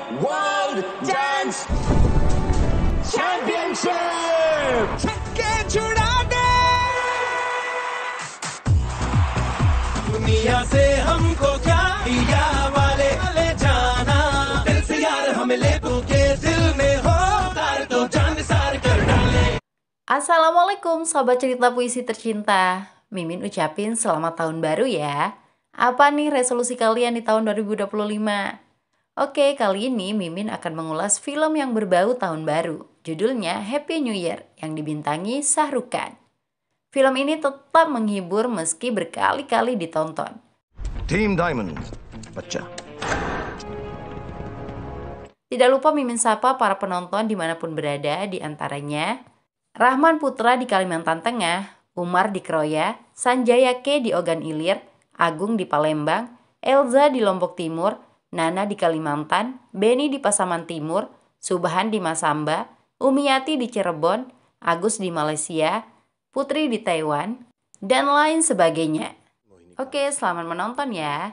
World Dance Championship. छक्के छुड़ा दे दुनिया से हमको क्या दिया वाले ले जाना दिल से यार हमें ले के दिल में हो तार तो जान सार कर डाले. Assalamualaikum sobat cerita puisi tercinta. Mimin ucapin selamat tahun baru ya. Apa nih resolusi kalian di tahun 2025? Oke, kali ini Mimin akan mengulas film yang berbau tahun baru. Judulnya Happy New Year yang dibintangi Shah Rukh Khan. Film ini tetap menghibur meski berkali-kali ditonton. Team Diamond, baca. Tidak lupa Mimin sapa para penonton dimanapun berada, di antaranya Rahman Putra di Kalimantan Tengah, Umar di Kroya, Sanjaya K di Ogan Ilir, Agung di Palembang, Elza di Lombok Timur, Nana di Kalimantan, Beni di Pasaman Timur, Subhan di Masamba, Umiyati di Cirebon, Agus di Malaysia, Putri di Taiwan, dan lain sebagainya. Oke, selamat menonton ya.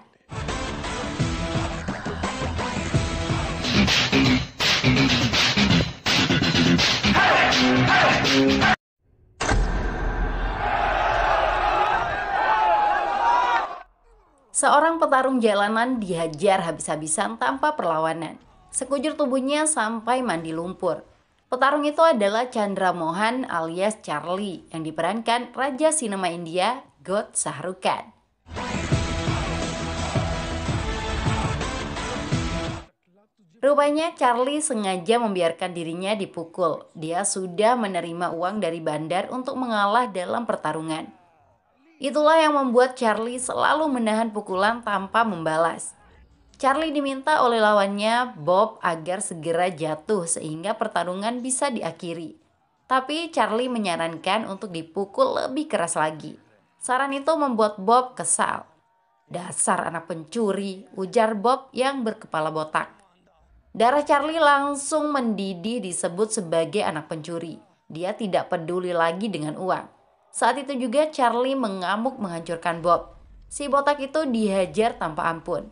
Seorang petarung jalanan dihajar habis-habisan tanpa perlawanan. Sekujur tubuhnya sampai mandi lumpur. Petarung itu adalah Chandra Mohan alias Charlie yang diperankan Raja Sinema India, God Shah Rukh Khan. Rupanya Charlie sengaja membiarkan dirinya dipukul. Dia sudah menerima uang dari bandar untuk mengalah dalam pertarungan. Itulah yang membuat Charlie selalu menahan pukulan tanpa membalas. Charlie diminta oleh lawannya Bob agar segera jatuh sehingga pertarungan bisa diakhiri. Tapi Charlie menyarankan untuk dipukul lebih keras lagi. Saran itu membuat Bob kesal. "Dasar anak pencuri," ujar Bob yang berkepala botak. Darah Charlie langsung mendidih disebut sebagai anak pencuri. Dia tidak peduli lagi dengan uang. Saat itu juga Charlie mengamuk menghancurkan Bob. Si botak itu dihajar tanpa ampun.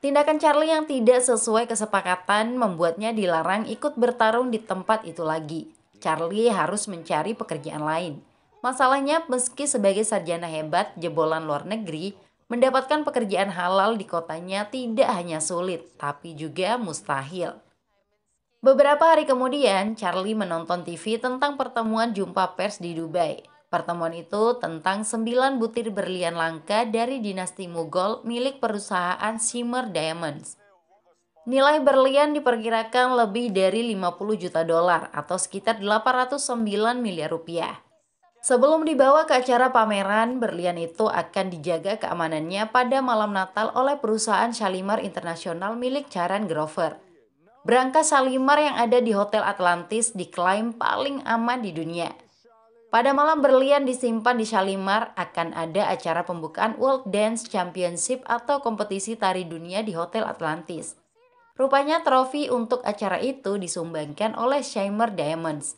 Tindakan Charlie yang tidak sesuai kesepakatan membuatnya dilarang ikut bertarung di tempat itu lagi. Charlie harus mencari pekerjaan lain. Masalahnya, meski sebagai sarjana hebat jebolan luar negeri, mendapatkan pekerjaan halal di kotanya tidak hanya sulit, tapi juga mustahil. Beberapa hari kemudian, Charlie menonton TV tentang pertemuan jumpa pers di Dubai. Pertemuan itu tentang 9 butir berlian langka dari dinasti Mughal milik perusahaan Shimmer Diamonds. Nilai berlian diperkirakan lebih dari 50 juta dolar atau sekitar 809 miliar rupiah. Sebelum dibawa ke acara pameran, berlian itu akan dijaga keamanannya pada malam Natal oleh perusahaan Shalimar Internasional milik Charan Grover. Berangkas Shalimar yang ada di Hotel Atlantis diklaim paling aman di dunia. Pada malam berlian disimpan di Shalimar akan ada acara pembukaan World Dance Championship atau kompetisi tari dunia di Hotel Atlantis. Rupanya trofi untuk acara itu disumbangkan oleh Shimmer Diamonds.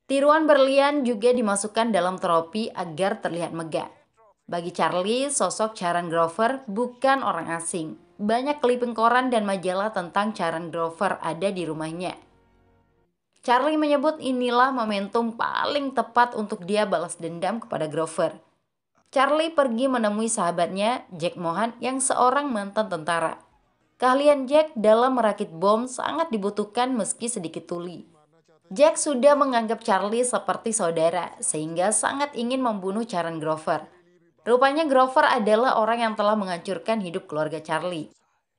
Tiruan berlian juga dimasukkan dalam trofi agar terlihat megah. Bagi Charlie, sosok Charan Grover bukan orang asing. Banyak clipping koran dan majalah tentang Charan Grover ada di rumahnya. Charlie menyebut inilah momentum paling tepat untuk dia balas dendam kepada Grover. Charlie pergi menemui sahabatnya, Jack Mohan, yang seorang mantan tentara. Keahlian Jack dalam merakit bom sangat dibutuhkan meski sedikit tuli. Jack sudah menganggap Charlie seperti saudara, sehingga sangat ingin membunuh Charan Grover. Rupanya Grover adalah orang yang telah menghancurkan hidup keluarga Charlie.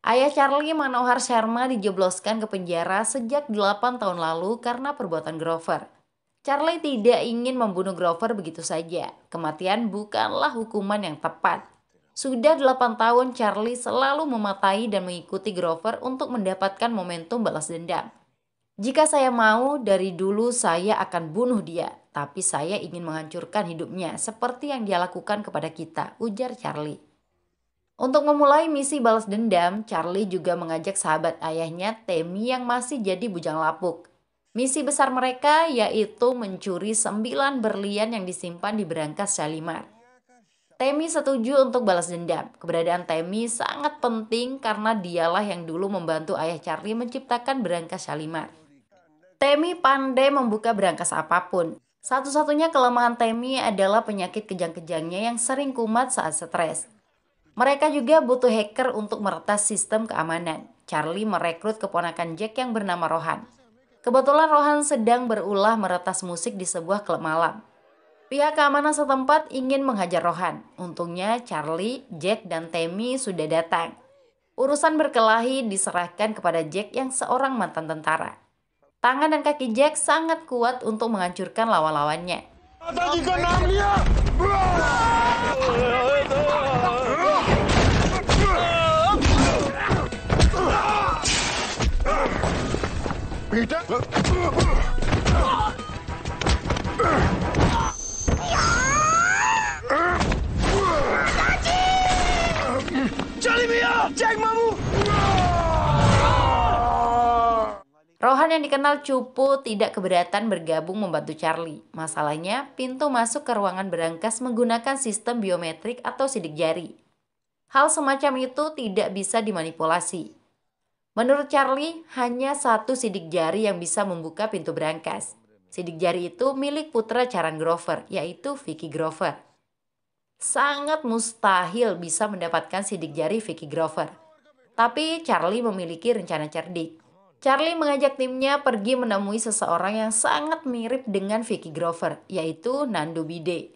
Ayah Charlie, Manohar Sharma, dijebloskan ke penjara sejak 8 tahun lalu karena perbuatan Grover. Charlie tidak ingin membunuh Grover begitu saja. Kematian bukanlah hukuman yang tepat. Sudah 8 tahun Charlie selalu mematahi dan mengikuti Grover untuk mendapatkan momentum balas dendam. "Jika saya mau, dari dulu saya akan bunuh dia, tapi saya ingin menghancurkan hidupnya seperti yang dia lakukan kepada kita," ujar Charlie. Untuk memulai misi balas dendam, Charlie juga mengajak sahabat ayahnya, Temi, yang masih jadi bujang lapuk. Misi besar mereka yaitu mencuri 9 berlian yang disimpan di berangkas Shalimar. Temi setuju untuk balas dendam. Keberadaan Temi sangat penting karena dialah yang dulu membantu ayah Charlie menciptakan berangkas Shalimar. Temi pandai membuka berangkas apapun. Satu-satunya kelemahan Temi adalah penyakit kejang-kejangnya yang sering kumat saat stres. Mereka juga butuh hacker untuk meretas sistem keamanan. Charlie merekrut keponakan Jack yang bernama Rohan. Kebetulan Rohan sedang berulah meretas musik di sebuah klub malam. Pihak keamanan setempat ingin menghajar Rohan. Untungnya Charlie, Jack, dan Temi sudah datang. Urusan berkelahi diserahkan kepada Jack yang seorang mantan tentara. Tangan dan kaki Jack sangat kuat untuk menghancurkan lawan-lawannya. Rohan yang dikenal cupu tidak keberatan bergabung membantu Charlie. Masalahnya, pintu masuk ke ruangan berangkas menggunakan sistem biometrik atau sidik jari. Hal semacam itu tidak bisa dimanipulasi. Menurut Charlie, hanya satu sidik jari yang bisa membuka pintu berangkas. Sidik jari itu milik putra Charan Grover, yaitu Vicky Grover. Sangat mustahil bisa mendapatkan sidik jari Vicky Grover. Tapi Charlie memiliki rencana cerdik. Charlie mengajak timnya pergi menemui seseorang yang sangat mirip dengan Vicky Grover, yaitu Nandu Bide.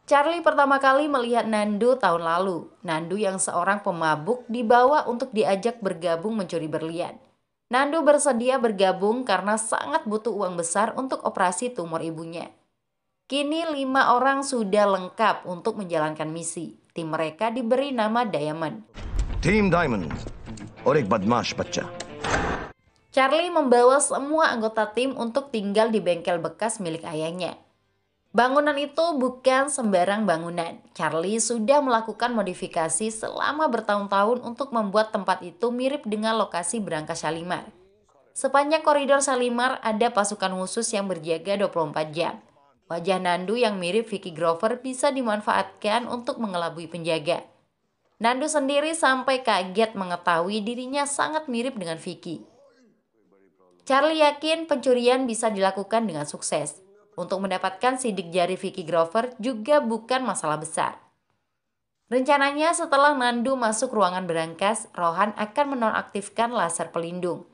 Charlie pertama kali melihat Nandu tahun lalu. Nandu yang seorang pemabuk dibawa untuk diajak bergabung mencuri berlian. Nandu bersedia bergabung karena sangat butuh uang besar untuk operasi tumor ibunya. Kini 5 orang sudah lengkap untuk menjalankan misi. Tim mereka diberi nama Diamond. Team Diamond और एक बदमाश बच्चा. Charlie membawa semua anggota tim untuk tinggal di bengkel bekas milik ayahnya. Bangunan itu bukan sembarang bangunan. Charlie sudah melakukan modifikasi selama bertahun-tahun untuk membuat tempat itu mirip dengan lokasi berangkas Shalimar. Sepanjang koridor Shalimar ada pasukan khusus yang berjaga 24 jam. Wajah Nandu yang mirip Vicky Grover bisa dimanfaatkan untuk mengelabui penjaga. Nandu sendiri sampai kaget mengetahui dirinya sangat mirip dengan Vicky. Charlie yakin pencurian bisa dilakukan dengan sukses. Untuk mendapatkan sidik jari Vicky Grover juga bukan masalah besar. Rencananya setelah Nandu masuk ruangan berangkas, Rohan akan menonaktifkan laser pelindung.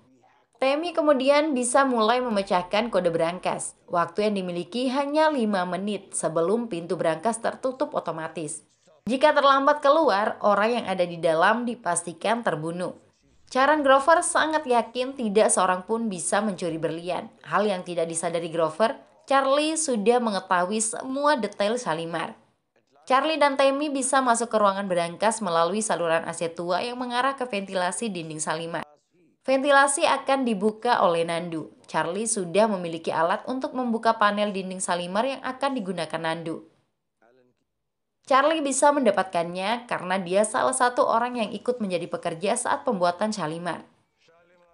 Temi kemudian bisa mulai memecahkan kode berangkas. Waktu yang dimiliki hanya 5 menit sebelum pintu berangkas tertutup otomatis. Jika terlambat keluar, orang yang ada di dalam dipastikan terbunuh. Charan Grover sangat yakin tidak seorang pun bisa mencuri berlian. Hal yang tidak disadari Grover, Charlie sudah mengetahui semua detail Shalimar. Charlie dan Temi bisa masuk ke ruangan berangkas melalui saluran AC tua yang mengarah ke ventilasi dinding Shalimar. Ventilasi akan dibuka oleh Nandu. Charlie sudah memiliki alat untuk membuka panel dinding Shalimar yang akan digunakan Nandu. Charlie bisa mendapatkannya karena dia salah satu orang yang ikut menjadi pekerja saat pembuatan Shalimar.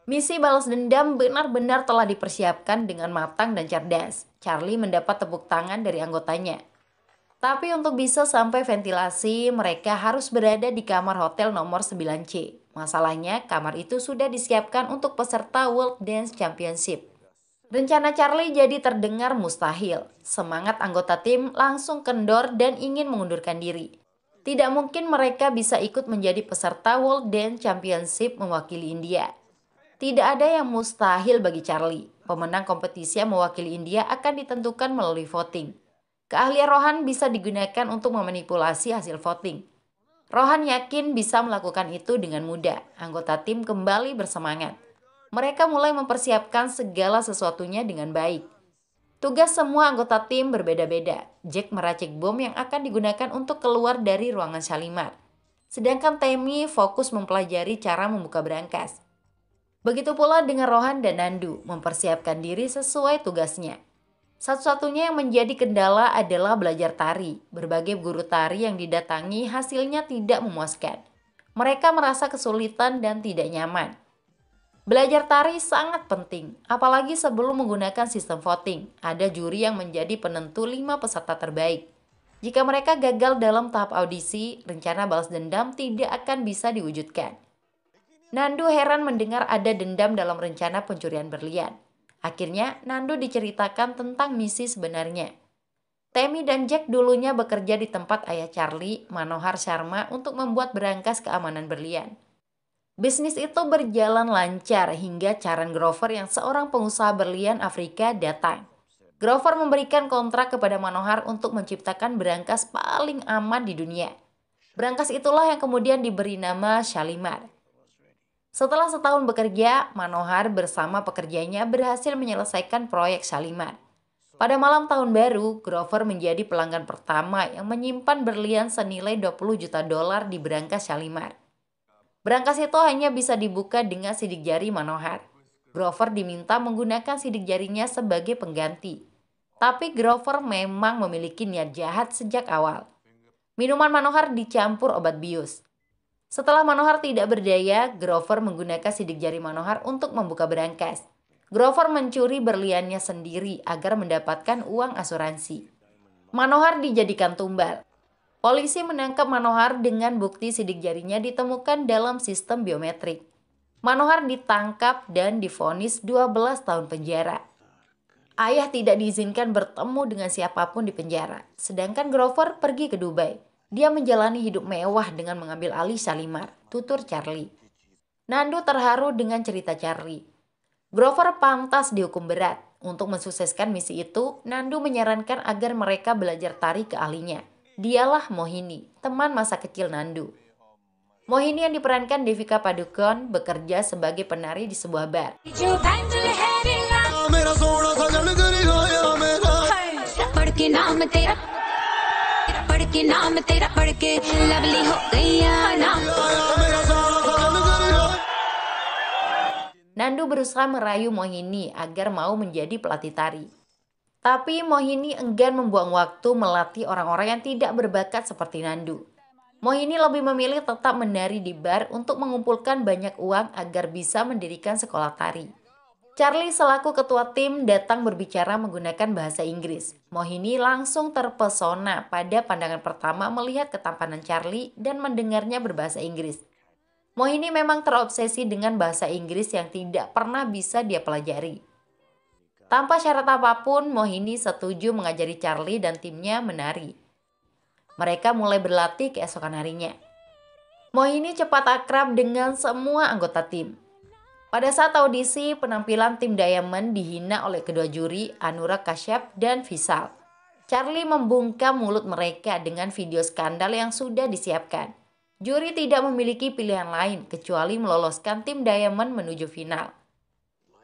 Misi balas dendam benar-benar telah dipersiapkan dengan matang dan cerdas. Charlie mendapat tepuk tangan dari anggotanya. Tapi untuk bisa sampai ventilasi, mereka harus berada di kamar hotel nomor 9C. Masalahnya, kamar itu sudah disiapkan untuk peserta World Dance Championship. Rencana Charlie jadi terdengar mustahil. Semangat anggota tim langsung kendor dan ingin mengundurkan diri. Tidak mungkin mereka bisa ikut menjadi peserta World Dance Championship mewakili India. Tidak ada yang mustahil bagi Charlie. Pemenang kompetisi yang mewakili India akan ditentukan melalui voting. Keahlian Rohan bisa digunakan untuk memanipulasi hasil voting. Rohan yakin bisa melakukan itu dengan mudah. Anggota tim kembali bersemangat. Mereka mulai mempersiapkan segala sesuatunya dengan baik. Tugas semua anggota tim berbeda-beda. Jack meracik bom yang akan digunakan untuk keluar dari ruangan Shalimar. Sedangkan Temi fokus mempelajari cara membuka berangkas. Begitu pula dengan Rohan dan Nandu, mempersiapkan diri sesuai tugasnya. Satu-satunya yang menjadi kendala adalah belajar tari. Berbagai guru tari yang didatangi hasilnya tidak memuaskan. Mereka merasa kesulitan dan tidak nyaman. Belajar tari sangat penting, apalagi sebelum menggunakan sistem voting. Ada juri yang menjadi penentu 5 peserta terbaik. Jika mereka gagal dalam tahap audisi, rencana balas dendam tidak akan bisa diwujudkan. Nandu heran mendengar ada dendam dalam rencana pencurian berlian. Akhirnya, Nandu diceritakan tentang misi sebenarnya. Tammy dan Jack dulunya bekerja di tempat ayah Charlie, Manohar Sharma, untuk membuat berangkas keamanan berlian. Bisnis itu berjalan lancar hingga Charan Grover yang seorang pengusaha berlian Afrika datang. Grover memberikan kontrak kepada Manohar untuk menciptakan berangkas paling aman di dunia. Berangkas itulah yang kemudian diberi nama Shalimar. Setelah setahun bekerja, Manohar bersama pekerjanya berhasil menyelesaikan proyek Shalimar. Pada malam tahun baru, Grover menjadi pelanggan pertama yang menyimpan berlian senilai $20 juta di berangkas Shalimar. Berangkas itu hanya bisa dibuka dengan sidik jari Manohar. Grover diminta menggunakan sidik jarinya sebagai pengganti. Tapi Grover memang memiliki niat jahat sejak awal. Minuman Manohar dicampur obat bius. Setelah Manohar tidak berdaya, Grover menggunakan sidik jari Manohar untuk membuka berangkas. Grover mencuri berliannya sendiri agar mendapatkan uang asuransi. Manohar dijadikan tumbal. Polisi menangkap Manohar dengan bukti sidik jarinya ditemukan dalam sistem biometrik. Manohar ditangkap dan divonis 12 tahun penjara. Ayah tidak diizinkan bertemu dengan siapapun di penjara, sedangkan Grover pergi ke Dubai. Dia menjalani hidup mewah dengan mengambil alih Shalimar, tutur Charlie. Nandu terharu dengan cerita Charlie. Grover pantas dihukum berat. Untuk mensukseskan misi itu, Nandu menyarankan agar mereka belajar tari ke ahlinya. Dialah Mohini, teman masa kecil Nandu. Mohini yang diperankan Devika Padukone bekerja sebagai penari di sebuah bar. Nandu berusaha merayu Mohini agar mau menjadi pelatih tari. Tapi Mohini enggan membuang waktu melatih orang-orang yang tidak berbakat seperti Nandu. Mohini lebih memilih tetap menari di bar untuk mengumpulkan banyak uang agar bisa mendirikan sekolah tari. Charlie selaku ketua tim datang berbicara menggunakan bahasa Inggris. Mohini langsung terpesona pada pandangan pertama melihat ketampanan Charlie dan mendengarnya berbahasa Inggris. Mohini memang terobsesi dengan bahasa Inggris yang tidak pernah bisa dia pelajari. Tanpa syarat apapun, Mohini setuju mengajari Charlie dan timnya menari. Mereka mulai berlatih keesokan harinya. Mohini cepat akrab dengan semua anggota tim. Pada saat audisi, penampilan tim Diamond dihina oleh kedua juri, Anurag Kashyap dan Vishal. Charlie membungkam mulut mereka dengan video skandal yang sudah disiapkan. Juri tidak memiliki pilihan lain kecuali meloloskan tim Diamond menuju final.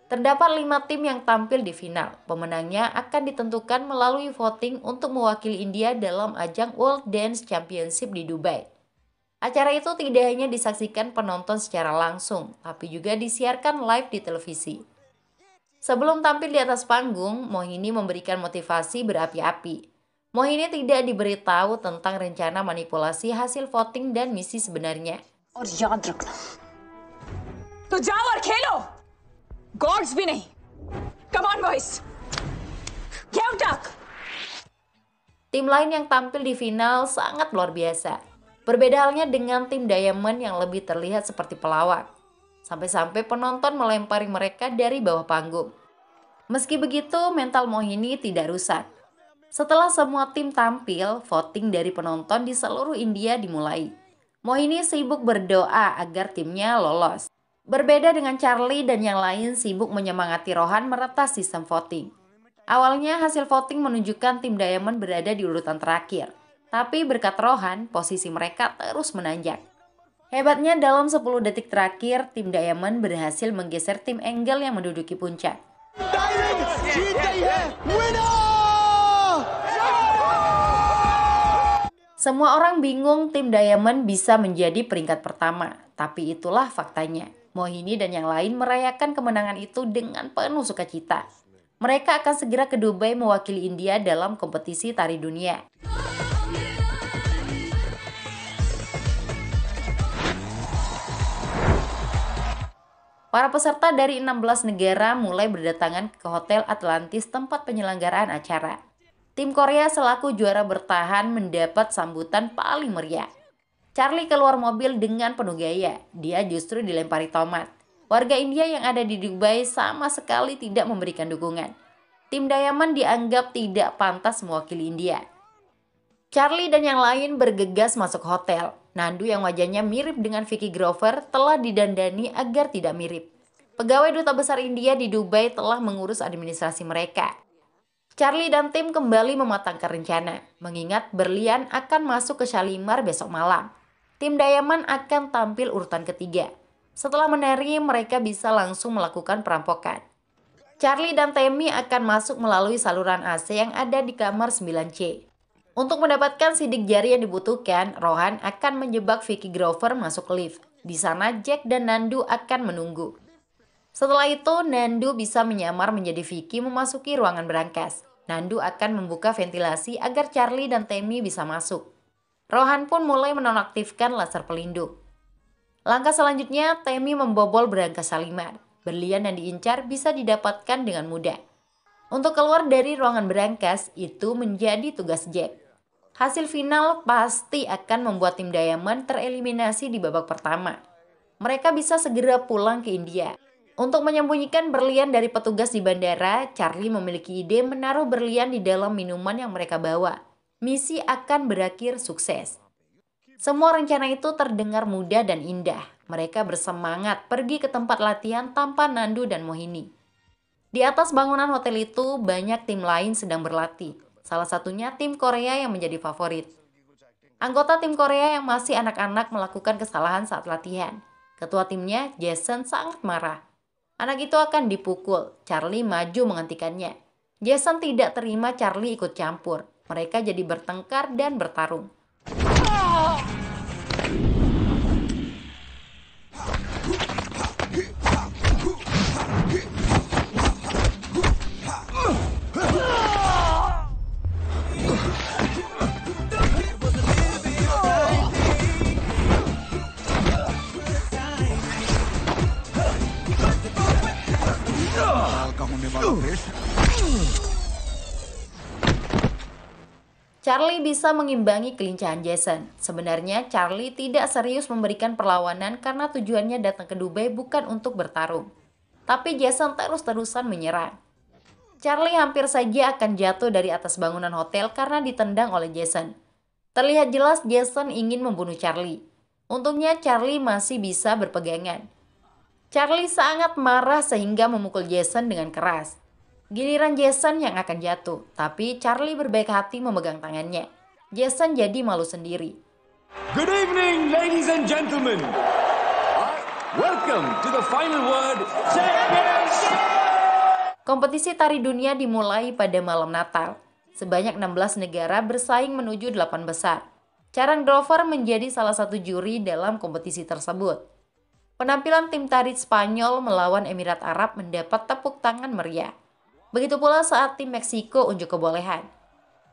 Terdapat 5 tim yang tampil di final. Pemenangnya akan ditentukan melalui voting untuk mewakili India dalam ajang World Dance Championship di Dubai. Acara itu tidak hanya disaksikan penonton secara langsung, tapi juga disiarkan live di televisi. Sebelum tampil di atas panggung, Mohini memberikan motivasi berapi-api. Mohini tidak diberitahu tentang rencana manipulasi hasil voting dan misi sebenarnya. और याद रखना तो जाओ और खेलो गॉड्स भी नहीं come on boys get up Tim lain yang tampil di final sangat luar biasa. Berbeda halnya dengan tim Diamond yang lebih terlihat seperti pelawak. Sampai-sampai penonton melempari mereka dari bawah panggung. Meski begitu, mental Mohini tidak rusak. Setelah semua tim tampil, voting dari penonton di seluruh India dimulai. Mohini sibuk berdoa agar timnya lolos. Berbeda dengan Charlie dan yang lain sibuk menyemangati Rohan meretas sistem voting. Awalnya hasil voting menunjukkan tim Diamond berada di urutan terakhir. Tapi berkat Rohan, posisi mereka terus menanjak. Hebatnya dalam 10 detik terakhir, tim Diamond berhasil menggeser tim Angel yang menduduki puncak. Semua orang bingung tim Diamond bisa menjadi peringkat pertama, tapi itulah faktanya. Mohini dan yang lain merayakan kemenangan itu dengan penuh sukacita. Mereka akan segera ke Dubai mewakili India dalam kompetisi tari dunia. Para peserta dari 16 negara mulai berdatangan ke Hotel Atlantis tempat penyelenggaraan acara. Tim Korea selaku juara bertahan mendapat sambutan paling meriah. Charlie keluar mobil dengan penuh gaya, dia justru dilempari tomat. Warga India yang ada di Dubai sama sekali tidak memberikan dukungan. Tim Diamond dianggap tidak pantas mewakili India. Charlie dan yang lain bergegas masuk hotel. Nandu yang wajahnya mirip dengan Vicky Grover telah didandani agar tidak mirip. Pegawai Duta Besar India di Dubai telah mengurus administrasi mereka. Charlie dan tim kembali mematangkan rencana, mengingat berlian akan masuk ke Shalimar besok malam. Tim Diamond akan tampil urutan ketiga. Setelah menari, mereka bisa langsung melakukan perampokan. Charlie dan Tammy akan masuk melalui saluran AC yang ada di kamar 9C. Untuk mendapatkan sidik jari yang dibutuhkan, Rohan akan menjebak Vicky Grover masuk lift. Di sana Jack dan Nandu akan menunggu. Setelah itu, Nandu bisa menyamar menjadi Vicky memasuki ruangan berangkas. Nandu akan membuka ventilasi agar Charlie dan Tammy bisa masuk. Rohan pun mulai menonaktifkan laser pelindung. Langkah selanjutnya, Tammy membobol berangkas Shalimar. Berlian yang diincar bisa didapatkan dengan mudah. Untuk keluar dari ruangan berangkas, itu menjadi tugas Jack. Hasil final pasti akan membuat tim Diamond tereliminasi di babak pertama. Mereka bisa segera pulang ke India. Untuk menyembunyikan berlian dari petugas di bandara, Charlie memiliki ide menaruh berlian di dalam minuman yang mereka bawa. Misi akan berakhir sukses. Semua rencana itu terdengar mudah dan indah. Mereka bersemangat pergi ke tempat latihan tanpa Nandu dan Mohini. Di atas bangunan hotel itu, banyak tim lain sedang berlatih. Salah satunya tim Korea yang menjadi favorit. Anggota tim Korea yang masih anak-anak melakukan kesalahan saat latihan. Ketua timnya, Jason, sangat marah. Anak itu akan dipukul. Charlie maju menghentikannya. Jason tidak terima Charlie ikut campur. Mereka jadi bertengkar dan bertarung. Charlie bisa mengimbangi kelincahan Jason. Sebenarnya Charlie tidak serius memberikan perlawanan karena tujuannya datang ke Dubai bukan untuk bertarung. Tapi Jason terus-terusan menyerang. Charlie hampir saja akan jatuh dari atas bangunan hotel karena ditendang oleh Jason. Terlihat jelas Jason ingin membunuh Charlie. Untungnya Charlie masih bisa berpegangan. Charlie sangat marah sehingga memukul Jason dengan keras. Giliran Jason yang akan jatuh, tapi Charlie berbaik hati memegang tangannya. Jason jadi malu sendiri. Good evening, ladies and gentlemen. Welcome to the final word championship. Kompetisi tari dunia dimulai pada malam Natal. Sebanyak 16 negara bersaing menuju 8 besar. Charan Grover menjadi salah satu juri dalam kompetisi tersebut. Penampilan tim tari Spanyol melawan Emirat Arab mendapat tepuk tangan meriah. Begitu pula saat tim Meksiko unjuk kebolehan.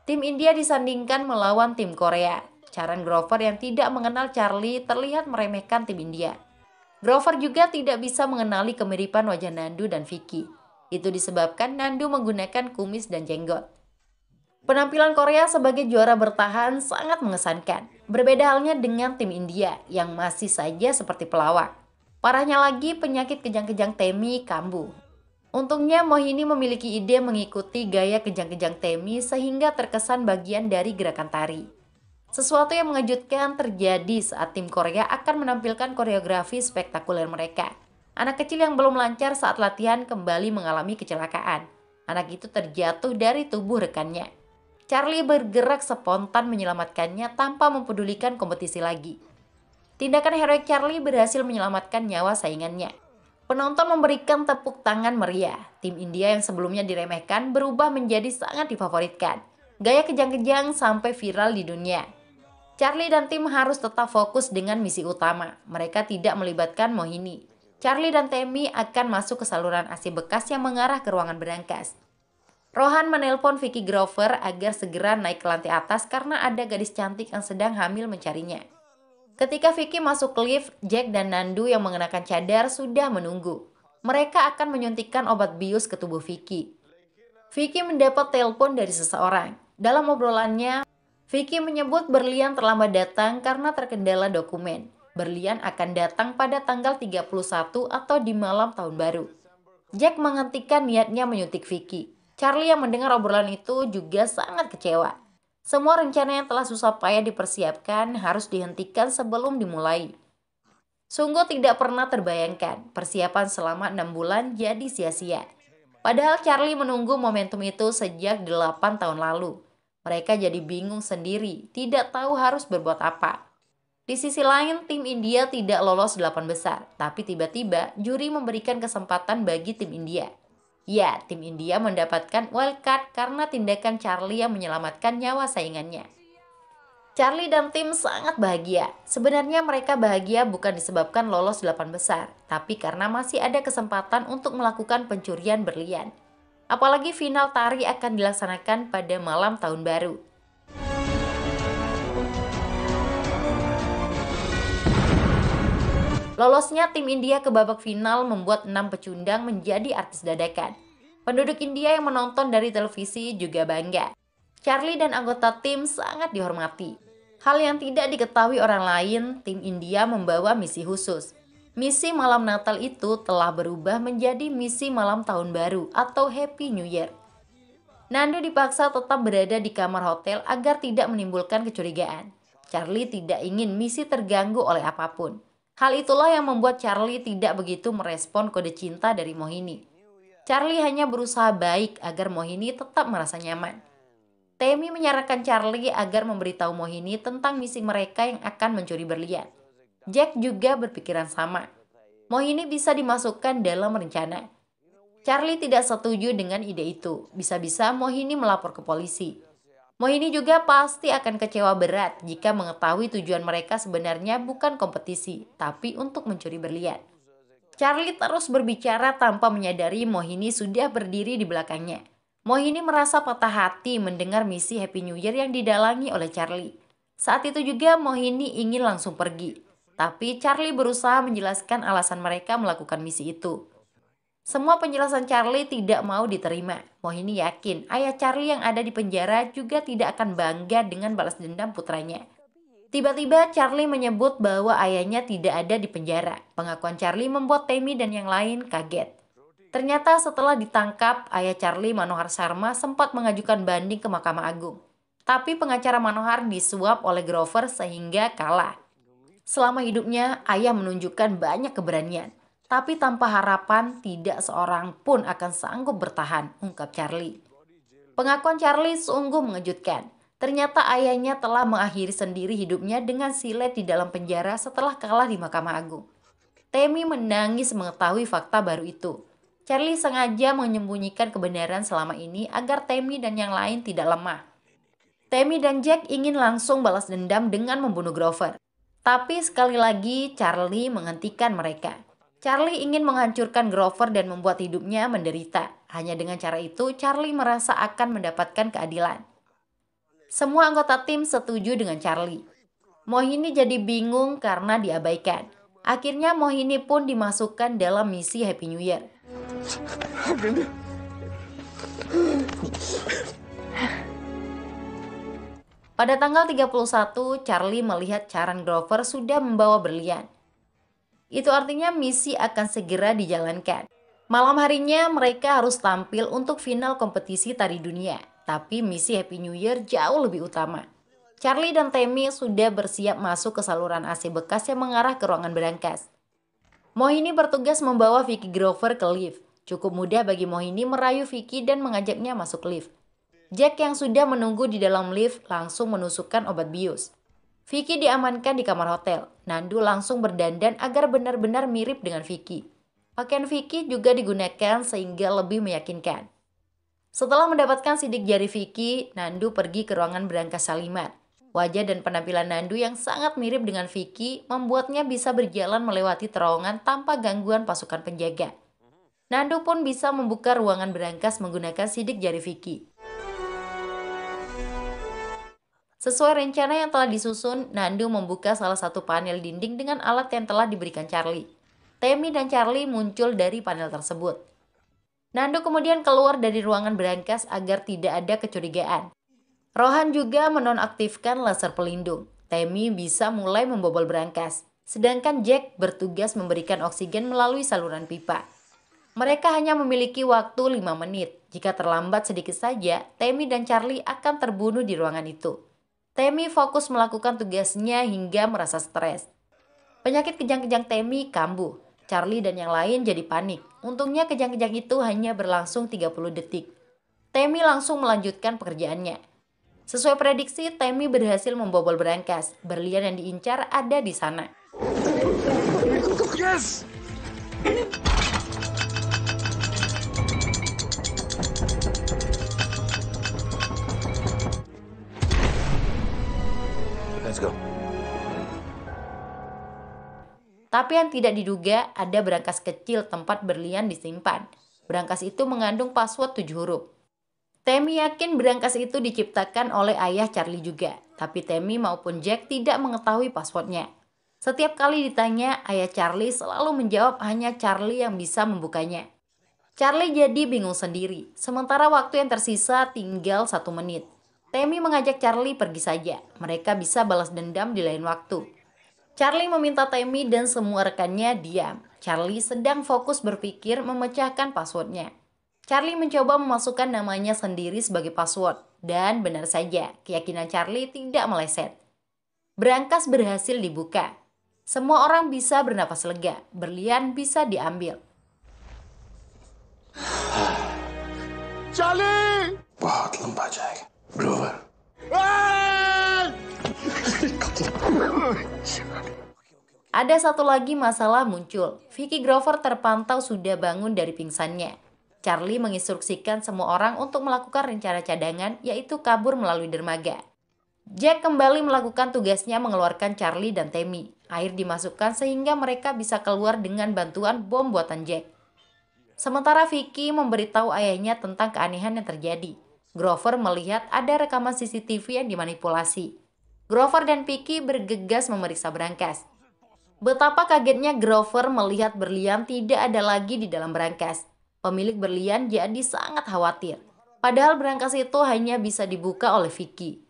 Tim India disandingkan melawan tim Korea. Charan Grover yang tidak mengenal Charlie terlihat meremehkan tim India. Grover juga tidak bisa mengenali kemiripan wajah Nandu dan Vicky. Itu disebabkan Nandu menggunakan kumis dan jenggot. Penampilan Korea sebagai juara bertahan sangat mengesankan. Berbeda halnya dengan tim India yang masih saja seperti pelawak. Parahnya lagi penyakit kejang-kejang Tammy kambuh. Untungnya Mohini memiliki ide mengikuti gaya kejang-kejang Tammy sehingga terkesan bagian dari gerakan tari. Sesuatu yang mengejutkan terjadi saat tim Korea akan menampilkan koreografi spektakuler mereka. Anak kecil yang belum lancar saat latihan kembali mengalami kecelakaan. Anak itu terjatuh dari tubuh rekannya. Charlie bergerak spontan menyelamatkannya tanpa mempedulikan kompetisi lagi. Tindakan heroik Charlie berhasil menyelamatkan nyawa saingannya. Penonton memberikan tepuk tangan meriah. Tim India yang sebelumnya diremehkan berubah menjadi sangat difavoritkan. Gaya kejang-kejang sampai viral di dunia. Charlie dan tim harus tetap fokus dengan misi utama. Mereka tidak melibatkan Mohini. Charlie dan Tammy akan masuk ke saluran AC bekas yang mengarah ke ruangan berangkas. Rohan menelpon Vicky Grover agar segera naik ke lantai atas karena ada gadis cantik yang sedang hamil mencarinya. Ketika Vicky masuk lift, Jack dan Nandu yang mengenakan cadar sudah menunggu. Mereka akan menyuntikkan obat bius ke tubuh Vicky. Vicky mendapat telepon dari seseorang. Dalam obrolannya, Vicky menyebut berlian terlambat datang karena terkendala dokumen. Berlian akan datang pada tanggal 31 atau di malam tahun baru. Jack menghentikan niatnya menyuntik Vicky. Charlie yang mendengar obrolan itu juga sangat kecewa. Semua rencana yang telah susah payah dipersiapkan harus dihentikan sebelum dimulai. Sungguh tidak pernah terbayangkan persiapan selama 6 bulan jadi sia-sia. Padahal Charlie menunggu momentum itu sejak 8 tahun lalu. Mereka jadi bingung sendiri, tidak tahu harus berbuat apa. Di sisi lain, tim India tidak lolos 8 besar, tapi tiba-tiba juri memberikan kesempatan bagi tim India. Ya, tim India mendapatkan wildcard karena tindakan Charlie yang menyelamatkan nyawa saingannya. Charlie dan tim sangat bahagia. Sebenarnya mereka bahagia bukan disebabkan lolos 8 besar, tapi karena masih ada kesempatan untuk melakukan pencurian berlian. Apalagi final tari akan dilaksanakan pada malam tahun baru. Lolosnya tim India ke babak final membuat 6 pecundang menjadi artis dadakan. Penduduk India yang menonton dari televisi juga bangga. Charlie dan anggota tim sangat dihormati. Hal yang tidak diketahui orang lain, tim India membawa misi khusus. Misi malam Natal itu telah berubah menjadi misi malam tahun baru atau Happy New Year. Nandu dipaksa tetap berada di kamar hotel agar tidak menimbulkan kecurigaan. Charlie tidak ingin misi terganggu oleh apapun. Hal itulah yang membuat Charlie tidak begitu merespon kode cinta dari Mohini. Charlie hanya berusaha baik agar Mohini tetap merasa nyaman. Temi menyarankan Charlie agar memberitahu Mohini tentang misi mereka yang akan mencuri berlian. Jack juga berpikiran sama. Mohini bisa dimasukkan dalam rencana. Charlie tidak setuju dengan ide itu. Bisa-bisa Mohini melapor ke polisi. Mohini juga pasti akan kecewa berat jika mengetahui tujuan mereka sebenarnya bukan kompetisi, tapi untuk mencuri berlian. Charlie terus berbicara tanpa menyadari Mohini sudah berdiri di belakangnya. Mohini merasa patah hati mendengar misi Happy New Year yang didalangi oleh Charlie. Saat itu juga Mohini ingin langsung pergi, tapi Charlie berusaha menjelaskan alasan mereka melakukan misi itu. Semua penjelasan Charlie tidak mau diterima. Mohini yakin ayah Charlie yang ada di penjara juga tidak akan bangga dengan balas dendam putranya. Tiba-tiba Charlie menyebut bahwa ayahnya tidak ada di penjara. Pengakuan Charlie membuat Temi dan yang lain kaget. Ternyata setelah ditangkap, ayah Charlie, Manohar Sharma, sempat mengajukan banding ke Mahkamah Agung. Tapi pengacara Manohar disuap oleh Grover sehingga kalah. Selama hidupnya, ayah menunjukkan banyak keberanian. Tapi tanpa harapan, tidak seorang pun akan sanggup bertahan, ungkap Charlie. Pengakuan Charlie sungguh mengejutkan. Ternyata ayahnya telah mengakhiri sendiri hidupnya dengan silet di dalam penjara setelah kalah di Mahkamah Agung. Temi menangis mengetahui fakta baru itu. Charlie sengaja menyembunyikan kebenaran selama ini agar Temi dan yang lain tidak lemah. Temi dan Jack ingin langsung balas dendam dengan membunuh Grover. Tapi sekali lagi Charlie menghentikan mereka. Charlie ingin menghancurkan Grover dan membuat hidupnya menderita. Hanya dengan cara itu, Charlie merasa akan mendapatkan keadilan. Semua anggota tim setuju dengan Charlie. Mohini jadi bingung karena diabaikan. Akhirnya Mohini pun dimasukkan dalam misi Happy New Year. Pada tanggal 31, Charlie melihat Charan Grover sudah membawa berlian. Itu artinya misi akan segera dijalankan. Malam harinya mereka harus tampil untuk final kompetisi tari dunia. Tapi misi Happy New Year jauh lebih utama. Charlie dan Temi sudah bersiap masuk ke saluran AC bekas yang mengarah ke ruangan berangkas. Mohini bertugas membawa Vicky Grover ke lift. Cukup mudah bagi Mohini merayu Vicky dan mengajaknya masuk lift. Jack yang sudah menunggu di dalam lift langsung menusukkan obat bius. Vicky diamankan di kamar hotel. Nandu langsung berdandan agar benar-benar mirip dengan Vicky. Pakaian Vicky juga digunakan sehingga lebih meyakinkan. Setelah mendapatkan sidik jari Vicky, Nandu pergi ke ruangan berangkas Salimat. Wajah dan penampilan Nandu yang sangat mirip dengan Vicky membuatnya bisa berjalan melewati terowongan tanpa gangguan pasukan penjaga. Nandu pun bisa membuka ruangan berangkas menggunakan sidik jari Vicky. Sesuai rencana yang telah disusun, Nandu membuka salah satu panel dinding dengan alat yang telah diberikan Charlie. Tammy dan Charlie muncul dari panel tersebut. Nando kemudian keluar dari ruangan berangkas agar tidak ada kecurigaan. Rohan juga menonaktifkan laser pelindung. Tammy bisa mulai membobol berangkas, sedangkan Jack bertugas memberikan oksigen melalui saluran pipa. Mereka hanya memiliki waktu 5 menit. Jika terlambat sedikit saja, Tammy dan Charlie akan terbunuh di ruangan itu. Tammy fokus melakukan tugasnya hingga merasa stres. Penyakit kejang-kejang Tammy kambuh. Charlie dan yang lain jadi panik. Untungnya kejang-kejang itu hanya berlangsung 30 detik. Tammy langsung melanjutkan pekerjaannya. Sesuai prediksi, Tammy berhasil membobol berangkas. Berlian yang diincar ada di sana. Yes! Let's go. Tapi yang tidak diduga, ada berangkas kecil tempat berlian disimpan. Berangkas itu mengandung password 7 huruf. Tammy yakin berangkas itu diciptakan oleh ayah Charlie juga. Tapi Tammy maupun Jack tidak mengetahui passwordnya. Setiap kali ditanya, ayah Charlie selalu menjawab hanya Charlie yang bisa membukanya. Charlie jadi bingung sendiri. Sementara waktu yang tersisa tinggal 1 menit. Tammy mengajak Charlie pergi saja. Mereka bisa balas dendam di lain waktu. Charlie meminta Tammy dan semua rekannya diam. Charlie sedang fokus berpikir memecahkan passwordnya. Charlie mencoba memasukkan namanya sendiri sebagai password. Dan benar saja, keyakinan Charlie tidak meleset. Berangkas berhasil dibuka. Semua orang bisa bernapas lega. Berlian bisa diambil. Charlie! बहुत लंबा जाएगा Grover. Ada satu lagi masalah muncul. Vicky Grover terpantau sudah bangun dari pingsannya. Charlie menginstruksikan semua orang untuk melakukan rencana cadangan, yaitu kabur melalui dermaga. Jack kembali melakukan tugasnya mengeluarkan Charlie dan Tammy. Air dimasukkan sehingga mereka bisa keluar dengan bantuan bom buatan Jack. Sementara Vicky memberitahu ayahnya tentang keanehan yang terjadi. Grover melihat ada rekaman CCTV yang dimanipulasi. Grover dan Vicky bergegas memeriksa berangkas. Betapa kagetnya Grover melihat berlian tidak ada lagi di dalam berangkas. Pemilik berlian jadi sangat khawatir. Padahal berangkas itu hanya bisa dibuka oleh Vicky.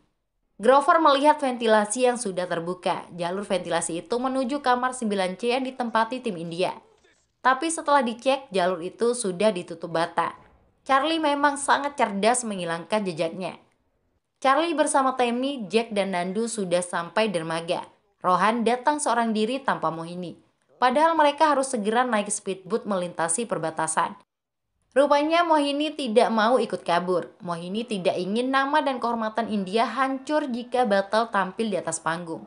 Grover melihat ventilasi yang sudah terbuka. Jalur ventilasi itu menuju kamar 9C yang ditempati tim India. Tapi setelah dicek, jalur itu sudah ditutup bata. Charlie memang sangat cerdas menghilangkan jejaknya. Charlie bersama Tammy, Jack, dan Nandu sudah sampai dermaga. Rohan datang seorang diri tanpa Mohini. Padahal mereka harus segera naik speedboat melintasi perbatasan. Rupanya Mohini tidak mau ikut kabur. Mohini tidak ingin nama dan kehormatan India hancur jika batal tampil di atas panggung.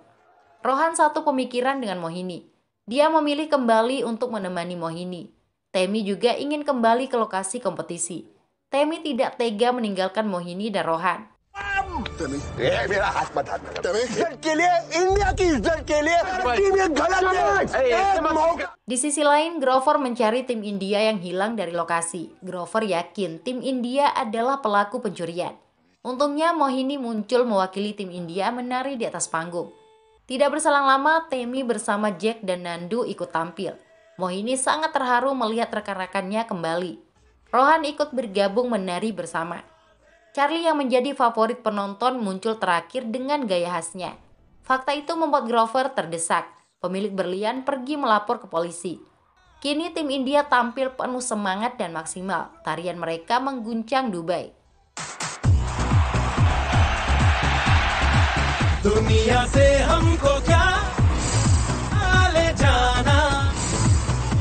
Rohan satu pemikiran dengan Mohini. Dia memilih kembali untuk menemani Mohini. Tammy juga ingin kembali ke lokasi kompetisi. Tammy tidak tega meninggalkan Mohini dan Rohan. मेरा हाथ मत इज्जत के लिए इंडिया की इज्जत के लिए टीम ये गलत है। Di sisi lain, Grover mencari tim India yang hilang dari lokasi. Grover yakin tim India adalah pelaku pencurian. Untungnya Mohini muncul mewakili tim India menari di atas panggung. Tidak berselang lama, Tammy bersama Jack dan Nandu ikut tampil. Mohini sangat terharu melihat rekan-rekannya kembali. Rohan ikut bergabung menari bersama. Charlie yang menjadi favorit penonton muncul terakhir dengan gaya khasnya. Fakta itu membuat Grover terdesak. Pemilik berlian pergi melapor ke polisi. Kini tim India tampil penuh semangat dan maksimal. Tarian mereka mengguncang Dubai. दुनिया से हमको क्या ले जाना,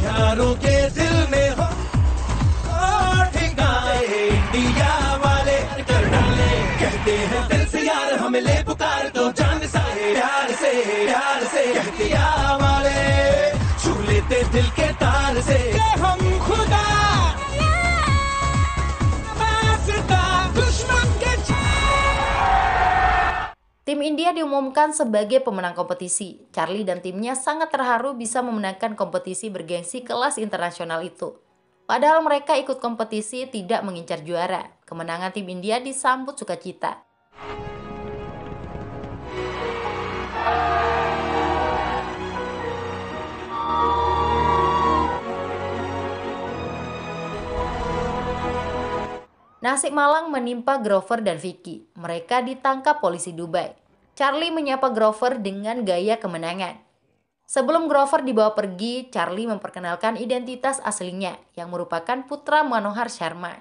यारों के दिल में हो ठिकाने, इंडिया वाले कर डाले, कहते हैं दिल से यार हमें ले पुकार तो जान सारे प्यार से इंडिया वाले छू लेते दिल के तार से हम खुदा दुश्मन के Tim India diumumkan sebagai pemenang kompetisi. Charlie dan timnya sangat terharu bisa memenangkan kompetisi bergengsi kelas internasional itu. Padahal mereka ikut kompetisi tidak mengincar juara. Kemenangan tim India disambut sukacita. Nasib malang menimpa Grover dan Vicky. Mereka ditangkap polisi Dubai. Charlie menyapa Grover dengan gaya kemenangan. Sebelum Grover dibawa pergi, Charlie memperkenalkan identitas aslinya yang merupakan putra Manohar Sharma.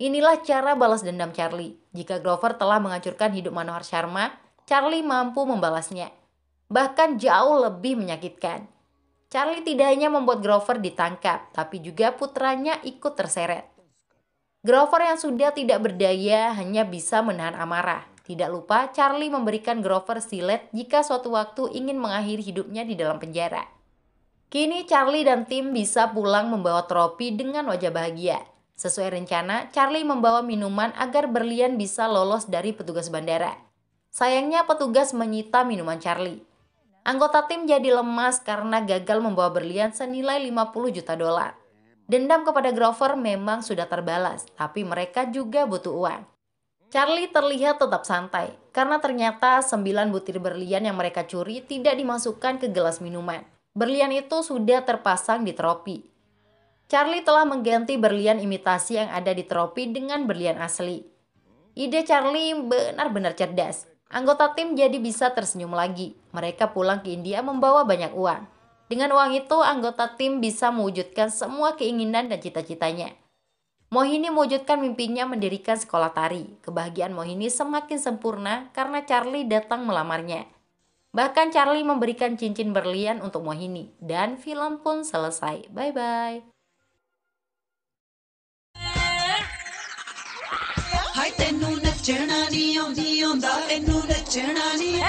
Inilah cara balas dendam Charlie. Jika Grover telah menghancurkan hidup Manohar Sharma, Charlie mampu membalasnya. Bahkan jauh lebih menyakitkan. Charlie tidak hanya membuat Grover ditangkap, tapi juga putranya ikut terseret. Grover yang sudah tidak berdaya hanya bisa menahan amarah. Tidak lupa, Charlie memberikan Grover silet jika suatu waktu ingin mengakhiri hidupnya di dalam penjara. Kini Charlie dan tim bisa pulang membawa trofi dengan wajah bahagia. Sesuai rencana, Charlie membawa minuman agar berlian bisa lolos dari petugas bandara. Sayangnya petugas menyita minuman Charlie. Anggota tim jadi lemas karena gagal membawa berlian senilai 50 juta dolar. Dendam kepada Grover memang sudah terbalas, tapi mereka juga butuh uang. Charlie terlihat tetap santai, karena ternyata 9 butir berlian yang mereka curi tidak dimasukkan ke gelas minuman. Berlian itu sudah terpasang di trofi. Charlie telah mengganti berlian imitasi yang ada di trofi dengan berlian asli. Ide Charlie benar-benar cerdas. Anggota tim jadi bisa tersenyum lagi. Mereka pulang ke India membawa banyak uang. Dengan uang itu, anggota tim bisa mewujudkan semua keinginan dan cita-citanya. Mohini mewujudkan mimpinya mendirikan sekolah tari. Kebahagiaan Mohini semakin sempurna karena Charlie datang melamarnya. Bahkan Charlie memberikan cincin berlian untuk Mohini. Dan film pun selesai. Bye-bye. ਹਾਏ ਤੈਨੂੰ ਨੱਚਣਾ ਨਹੀਂ ਆਉਂਦੀ ਆਉਂਦਾ ਇਹਨੂੰ ਨੱਚਣਾ ਨਹੀਂ